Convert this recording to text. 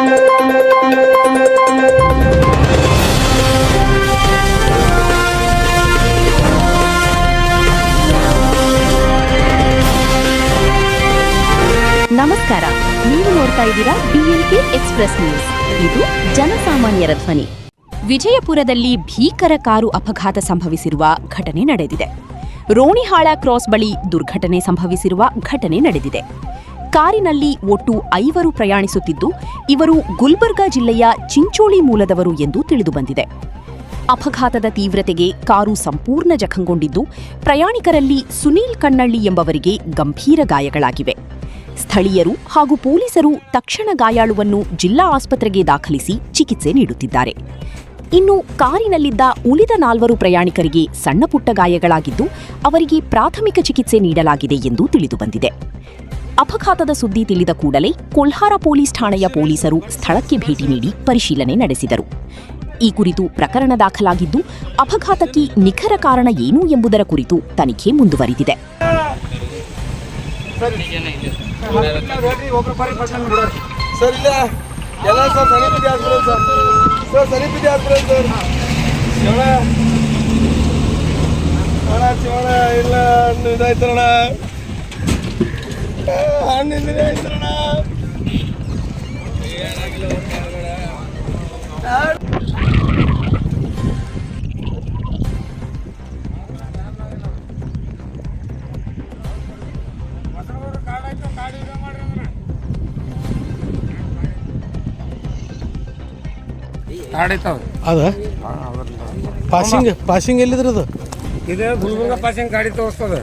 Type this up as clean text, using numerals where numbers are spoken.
ನಮಸ್ಕಾರ, ನೀವು ನೋಡ್ತಾ ಇದ್ದೀರಾ BNK ಎಕ್ಸ್‌ಪ್ರೆಸ್ ನ್ಯೂಸ್. ಇದು ಜನಸಾಮಾನ್ಯರ ಧ್ವನಿ. ವಿಜಯಪುರದಲ್ಲಿ ಭೀಕರ ಕಾರು ಅಪಘಾತ ಸಂಭವಿಸಿರುವ ಘಟನೆ ನಡೆದಿದೆ. ರೋಣಿಹಾಳ ಕ್ರಾಸ್ ಬಳಿ ದುರ್ಘಟನೆ ಸಂಭವಿಸಿರುವ ಘಟನೆ ನಡೆದಿದೆ. ಕಾರಿನಲ್ಲಿ ಒಟ್ಟು 5 ಪ್ರಯಾಣಿಸುತ್ತಿದ್ದು, ಇವರು ಗುಲ್ಬರ್ಗಾ ಜಿಲ್ಲೆಯ ಚಿಂಚೋಳಿ ಮೂಲದವರು ಎಂದು ತಿಳಿದುಬಂದಿದೆ. ಅಪಘಾತದ ತೀವ್ರತೆಗೆ ಕಾರು ಸಂಪೂರ್ಣ ಜಖಂಗೊಂಡಿದ್ದು, ಪ್ರಯಾಣಿಕರಲ್ಲಿ ಸುನೀಲ್ ಕಣ್ಣಳ್ಳಿ ಎಂಬವರಿಗೆ ಗಂಭೀರ ಗಾಯಗಳಾಗಿವೆ. ಸ್ಥಳೀಯರು ಹಾಗೂ ಪೊಲೀಸರು ತಕ್ಷಣ ಗಾಯಾಳುವನ್ನು ಜಿಲ್ಲಾ ಆಸ್ಪತ್ರೆಗೆ ದಾಖಲಿಸಿ ಚಿಕಿತ್ಸೆ ನೀಡುತ್ತಿದ್ದಾರೆ. ಇನ್ನು ಕಾರಿನಲ್ಲಿದ್ದ ಉಳಿದ 4 ಪ್ರಯಾಣಿಕರಿಗೆ ಸಣ್ಣಪುಟ್ಟ ಗಾಯಗಳಾಗಿದ್ದು, ಅವರಿಗೆ ಪ್ರಾಥಮಿಕ ಚಿಕಿತ್ಸೆ ನೀಡಲಾಗಿದೆ ಎಂದು ತಿಳಿದುಬಂದಿದೆ. ಅಪಘಾತದ ಸುದ್ದಿ ತಿಳಿದ ಕೂಡಲೇ ಕೊಲ್ಹಾರ ಪೊಲೀಸ್ ಠಾಣೆಯ ಪೊಲೀಸರು ಸ್ಥಳಕ್ಕೆ ಭೇಟಿ ನೀಡಿ ಪರಿಶೀಲನೆ ನಡೆಸಿದರು. ಈ ಕುರಿತು ಪ್ರಕರಣ ದಾಖಲಾಗಿದ್ದು, ಅಪಘಾತಕ್ಕೆ ನಿಖರ ಕಾರಣ ಏನು ಎಂಬುದರ ಕುರಿತು ತನಿಖೆ ಮುಂದುವರಿದಿದೆ. ಅದ ಪಾಸಿಂಗ್ ಎಲ್ಲಿದ್ರದು? ಇದೆ ಗುಲ್ಬರ್ಗ ಪಾಸಿಂಗ್ ಗಾಡಿ ತೋರಿಸ್ತದೆ.